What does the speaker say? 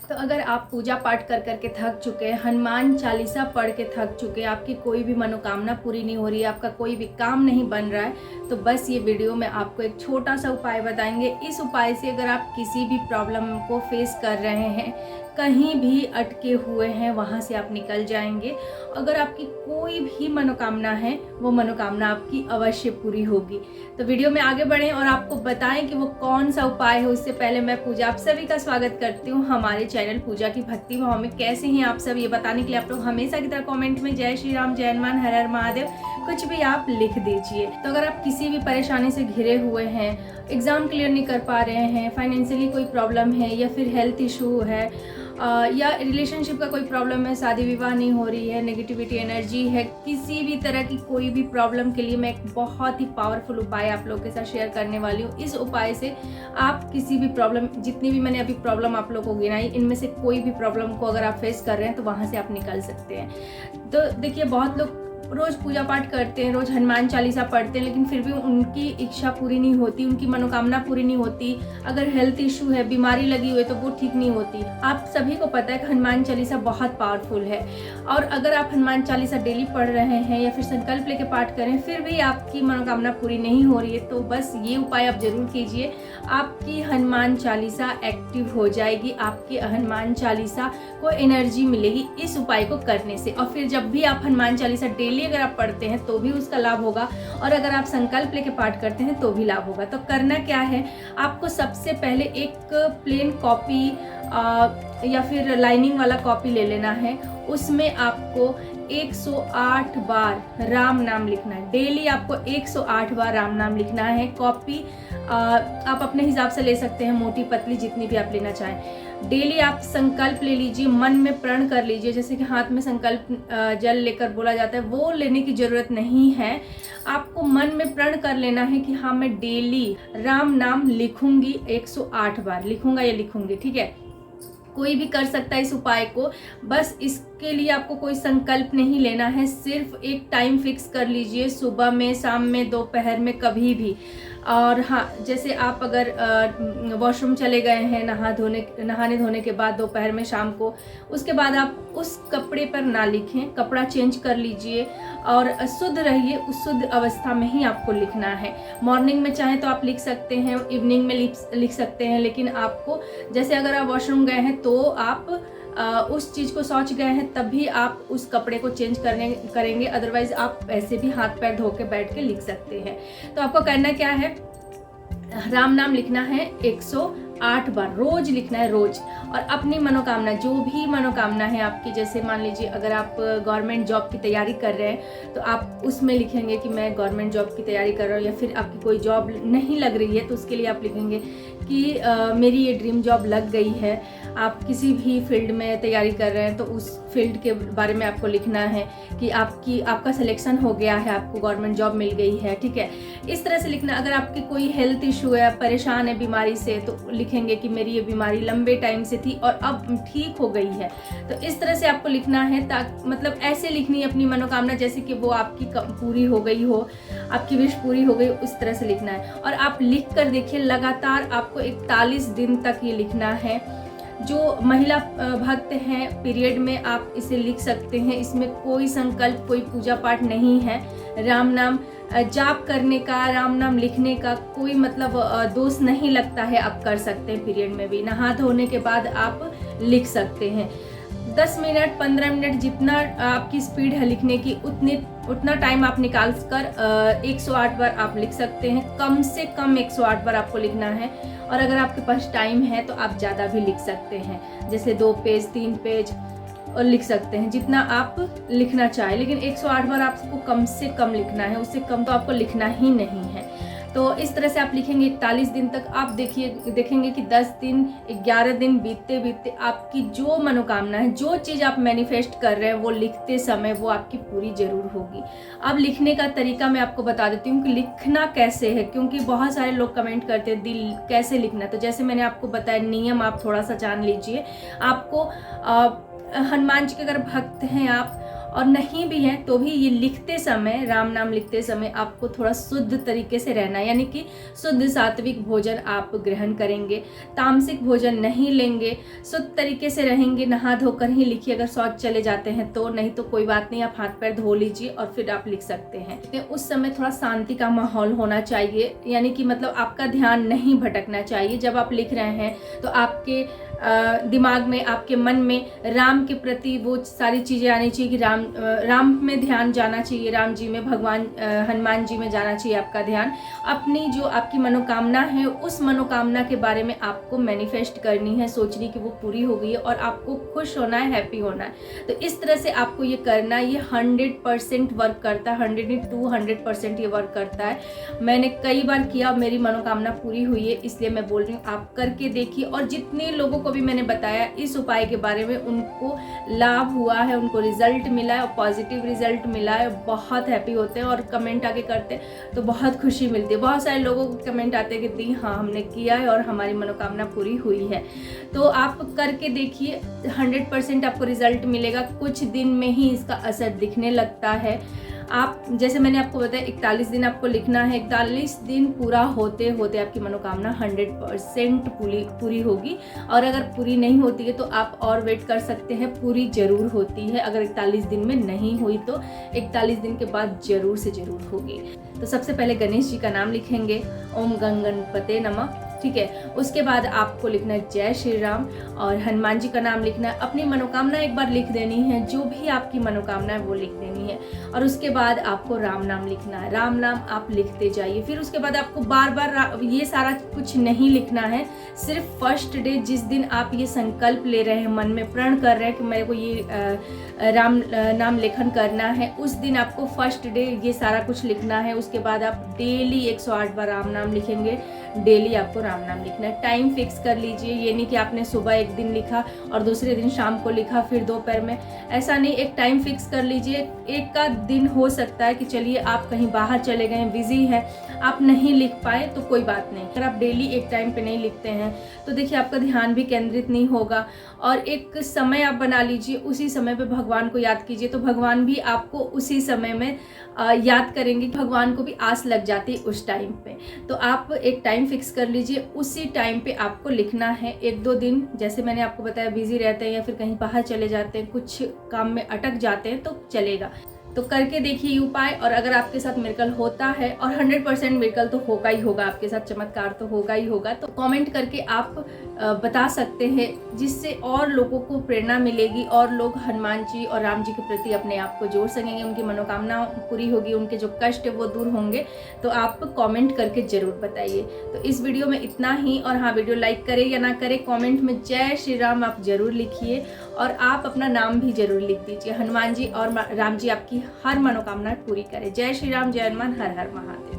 तो अगर आप पूजा पाठ कर कर के थक चुके हैं, हनुमान चालीसा पढ़ के थक चुके हैं, आपकी कोई भी मनोकामना पूरी नहीं हो रही है, आपका कोई भी काम नहीं बन रहा है, तो बस ये वीडियो में आपको एक छोटा सा उपाय बताएंगे। इस उपाय से अगर आप किसी भी प्रॉब्लम को फेस कर रहे हैं, कहीं भी अटके हुए हैं, वहाँ से आप निकल जाएंगे। अगर आपकी कोई भी मनोकामना है, वो मनोकामना आपकी अवश्य पूरी होगी। तो वीडियो में आगे बढ़ें और आपको बताएं कि वो कौन सा उपाय है। उससे पहले मैं पूजा आप सभी का स्वागत करती हूँ हमारे चैनल पूजा की भक्ति भाव में। कैसे हैं आप सब, ये बताने के लिए आप लोग हमेशा की तरह कमेंट में जय श्री राम, जय हनुमान, हर हर महादेव कुछ भी आप लिख दीजिए। तो अगर आप किसी भी परेशानी से घिरे हुए हैं, एग्जाम क्लियर नहीं कर पा रहे हैं, फाइनेंशियली कोई प्रॉब्लम है, या फिर हेल्थ इशू है, या रिलेशनशिप का कोई प्रॉब्लम है, शादी विवाह नहीं हो रही है, नेगेटिविटी एनर्जी है, किसी भी तरह की कोई भी प्रॉब्लम के लिए मैं एक बहुत ही पावरफुल उपाय आप लोगों के साथ शेयर करने वाली हूँ। इस उपाय से आप किसी भी प्रॉब्लम, जितनी भी मैंने अभी प्रॉब्लम आप लोगों को गिनाई, इनमें से कोई भी प्रॉब्लम को अगर आप फेस कर रहे हैं तो वहाँ से आप निकल सकते हैं। तो देखिए, बहुत लोग रोज़ पूजा पाठ करते हैं, रोज़ हनुमान चालीसा पढ़ते हैं, लेकिन फिर भी उनकी इच्छा पूरी नहीं होती, उनकी मनोकामना पूरी नहीं होती। अगर हेल्थ इशू है, बीमारी लगी हुई है, तो वो ठीक नहीं होती। आप सभी को पता है कि हनुमान चालीसा बहुत पावरफुल है, और अगर आप हनुमान चालीसा डेली पढ़ रहे हैं या फिर संकल्प लेके पाठ करें, फिर भी आपकी मनोकामना पूरी नहीं हो रही है, तो बस ये उपाय आप जरूर कीजिए। आपकी हनुमान चालीसा एक्टिव हो जाएगी, आपकी हनुमान चालीसा को एनर्जी मिलेगी इस उपाय को करने से। और फिर जब भी आप हनुमान चालीसा डेली अगर आप पढ़ते हैं तो भी उसका लाभ होगा, और अगर आप संकल्प लेके पाठ करते हैं तो भी लाभ होगा। तो करना क्या है, आपको सबसे पहले एक प्लेन कॉपी या फिर लाइनिंग वाला कॉपी ले लेना है। उसमें आपको 108 बार राम नाम लिखना है। डेली आपको 108 बार राम नाम लिखना है। कॉपी आप अपने हिसाब से ले सकते हैं, मोटी पतली जितनी भी आप लेना चाहें। डेली आप संकल्प ले लीजिए, मन में प्रण कर लीजिए, जैसे कि हाथ में संकल्प जल लेकर बोला जाता है, वो लेने की जरूरत नहीं है। आपको मन में प्रण कर लेना है कि हाँ, मैं डेली राम नाम लिखूंगी, 108 बार लिखूंगा या लिखूंगी। ठीक है, कोई भी कर सकता है इस उपाय को। बस इसके लिए आपको कोई संकल्प नहीं लेना है, सिर्फ एक टाइम फिक्स कर लीजिए, सुबह में, शाम में, दोपहर में, कभी भी। और हाँ, जैसे आप अगर वॉशरूम चले गए हैं नहाने धोने के बाद, दोपहर में, शाम को, उसके बाद आप उस कपड़े पर ना लिखें, कपड़ा चेंज कर लीजिए और शुद्ध रहिए। उस शुद्ध अवस्था में ही आपको लिखना है। मॉर्निंग में चाहे तो आप लिख सकते हैं, इवनिंग में लिख सकते हैं, लेकिन आपको, जैसे अगर आप वॉशरूम गए हैं तो आप उस चीज़ को शौच गए हैं तभी आप उस कपड़े को चेंज करेंगे। अदरवाइज आप ऐसे भी हाथ पैर धो के बैठ के लिख सकते हैं। तो आपको करना क्या है, राम नाम लिखना है 108 बार, रोज लिखना है, रोज। और अपनी मनोकामना, जो भी मनोकामना है आपकी, जैसे मान लीजिए अगर आप गवर्नमेंट जॉब की तैयारी कर रहे हैं तो आप उसमें लिखेंगे कि मैं गवर्नमेंट जॉब की तैयारी कर रहा हूँ, या फिर आपकी कोई जॉब नहीं लग रही है तो उसके लिए आप लिखेंगे कि मेरी ये ड्रीम जॉब लग गई है। आप किसी भी फील्ड में तैयारी कर रहे हैं तो उस फील्ड के बारे में आपको लिखना है कि आपका सिलेक्शन हो गया है, आपको गवर्नमेंट जॉब मिल गई है। ठीक है, इस तरह से लिखना। अगर आपकी कोई हेल्थ इशू है, परेशान है बीमारी से, तो लिखेंगे कि मेरी ये बीमारी लंबे टाइम से थी और अब ठीक हो गई है। तो इस तरह से आपको लिखना है, मतलब ऐसे लिखनी है अपनी मनोकामना जैसे कि वो आपकी पूरी हो गई हो, आपकी विश पूरी हो गई, उस तरह से लिखना है। और आप लिख कर देखिए, लगातार आपको 41 दिन तक ये लिखना है। जो महिला भक्त हैं, पीरियड में आप इसे लिख सकते हैं। इसमें कोई संकल्प, कोई पूजा पाठ नहीं है। राम नाम जाप करने का, राम नाम लिखने का कोई मतलब दोष नहीं लगता है। आप कर सकते हैं पीरियड में भी, नहा धोने के बाद आप लिख सकते हैं। 10 मिनट, 15 मिनट, जितना आपकी स्पीड है लिखने की, उतना टाइम आप निकाल कर 108 बार आप लिख सकते हैं। कम से कम 108 बार आपको लिखना है। और अगर आपके पास टाइम है तो आप ज़्यादा भी लिख सकते हैं, जैसे 2 पेज, 3 पेज और लिख सकते हैं, जितना आप लिखना चाहें। लेकिन 108 बार आपको कम से कम लिखना है, उससे कम तो आपको लिखना ही नहीं है। तो इस तरह से आप लिखेंगे 41 दिन तक। आप देखेंगे कि 10 दिन, 11 दिन बीतते बीतते आपकी जो मनोकामना है, जो चीज़ आप मैनिफेस्ट कर रहे हैं, वो लिखते समय वो आपकी पूरी जरूर होगी। अब लिखने का तरीका मैं आपको बता देती हूँ कि लिखना कैसे है, क्योंकि बहुत सारे लोग कमेंट करते हैं दिल कैसे लिखना। तो जैसे मैंने आपको बताया, नियम आप थोड़ा सा जान लीजिए। आपको हनुमान जी के अगर भक्त हैं आप, और नहीं भी है तो भी ये लिखते समय, राम नाम लिखते समय आपको थोड़ा शुद्ध तरीके से रहना है, यानी कि शुद्ध सात्विक भोजन आप ग्रहण करेंगे, तामसिक भोजन नहीं लेंगे, शुद्ध तरीके से रहेंगे, नहा धोकर ही लिखिए। अगर शौच चले जाते हैं तो, नहीं तो कोई बात नहीं, आप हाथ पैर धो लीजिए और फिर आप लिख सकते हैं। तो उस समय थोड़ा शांति का माहौल होना चाहिए, यानी कि मतलब आपका ध्यान नहीं भटकना चाहिए। जब आप लिख रहे हैं तो आपके दिमाग में, आपके मन में राम के प्रति वो सारी चीज़ें आनी चाहिए कि राम में ध्यान जाना चाहिए, राम जी में, भगवान हनुमान जी में जाना चाहिए आपका ध्यान। अपनी जो आपकी मनोकामना है उस मनोकामना के बारे में आपको मैनिफेस्ट करनी है, सोचनी कि वो पूरी हो गई है और आपको खुश होना है, हैप्पी होना है। तो इस तरह से आपको ये करना है। ये 100% वर्क करता है, 100% ये वर्क करता है। मैंने कई बार किया, मेरी मनोकामना पूरी हुई है, इसलिए मैं बोल रही हूँ आप करके देखिए। और जितने लोगों को भी मैंने बताया इस उपाय के बारे में, उनको लाभ हुआ है, उनको रिजल्ट मिला है और पॉजिटिव रिजल्ट मिला है, बहुत हैप्पी होते हैं और कमेंट आके करते हैं तो बहुत खुशी मिलती है। बहुत सारे लोगों को कमेंट आते हैं कि दी हाँ हमने किया है और हमारी मनोकामना पूरी हुई है। तो आप करके देखिए, 100% आपको रिजल्ट मिलेगा। कुछ दिन में ही इसका असर दिखने लगता है। आप जैसे मैंने आपको बताया 41 दिन आपको लिखना है, 41 दिन पूरा होते होते आपकी मनोकामना 100% पूरी होगी। और अगर पूरी नहीं होती है तो आप और वेट कर सकते हैं, पूरी जरूर होती है। अगर 41 दिन में नहीं हुई तो 41 दिन के बाद जरूर से जरूर होगी। तो सबसे पहले गणेश जी का नाम लिखेंगे, ओम गणपते नमः, ठीक है। उसके बाद आपको लिखना है जय श्री राम और हनुमान जी का नाम लिखना है। अपनी मनोकामना एक बार लिख देनी है, जो भी आपकी मनोकामना है वो लिख देनी है। और उसके बाद आपको राम नाम लिखना है, राम नाम आप लिखते जाइए। फिर उसके बाद आपको बार बार ये सारा कुछ नहीं लिखना है। सिर्फ फर्स्ट डे, जिस दिन आप ये संकल्प ले रहे हैं, मन में प्रण कर रहे हैं कि मेरे को ये राम नाम लेखन करना है, उस दिन आपको फर्स्ट डे ये सारा कुछ लिखना है। उसके बाद आप डेली 108 बार राम नाम लिखेंगे। डेली आपको राम नाम लिखना है। टाइम फिक्स कर लीजिए, ये नहीं कि आपने सुबह एक दिन लिखा और दूसरे दिन शाम को लिखा, फिर दोपहर में, ऐसा नहीं। एक टाइम फिक्स कर लीजिए। एक का दिन हो सकता है कि चलिए आप कहीं बाहर चले गए, बिजी है, आप नहीं लिख पाए तो कोई बात नहीं। अगर आप डेली एक टाइम पे नहीं लिखते हैं तो देखिए आपका ध्यान भी केंद्रित नहीं होगा। और एक समय आप बना लीजिए, उसी समय पे भगवान को याद कीजिए, तो भगवान भी आपको उसी समय में याद करेंगे। भगवान को भी आस लग जाती है उस टाइम पे। तो आप एक टाइम फिक्स कर लीजिए, उसी टाइम पे आपको लिखना है। 1-2 दिन जैसे मैंने आपको बताया बिजी रहते हैं या फिर कहीं बाहर चले जाते हैं, कुछ काम में अटक जाते हैं तो चलेगा। तो करके देखिए ये उपाय। और अगर आपके साथ मिरेकल होता है, और 100% मिरेकल तो होगा ही होगा, आपके साथ चमत्कार तो होगा ही होगा, तो कमेंट करके आप बता सकते हैं, जिससे और लोगों को प्रेरणा मिलेगी और लोग हनुमान जी और राम जी के प्रति अपने आप को जोड़ सकेंगे, उनकी मनोकामना पूरी होगी, उनके जो कष्ट है वो दूर होंगे। तो आप कमेंट करके ज़रूर बताइए। तो इस वीडियो में इतना ही। और हाँ, वीडियो लाइक करें या ना करें, कमेंट में जय श्री राम आप ज़रूर लिखिए और आप अपना नाम भी ज़रूर लिख दीजिए। हनुमान जी और राम जी आपकी हर मनोकामना पूरी करें। जय श्री राम, जय हनुमान, हर हर महादेव।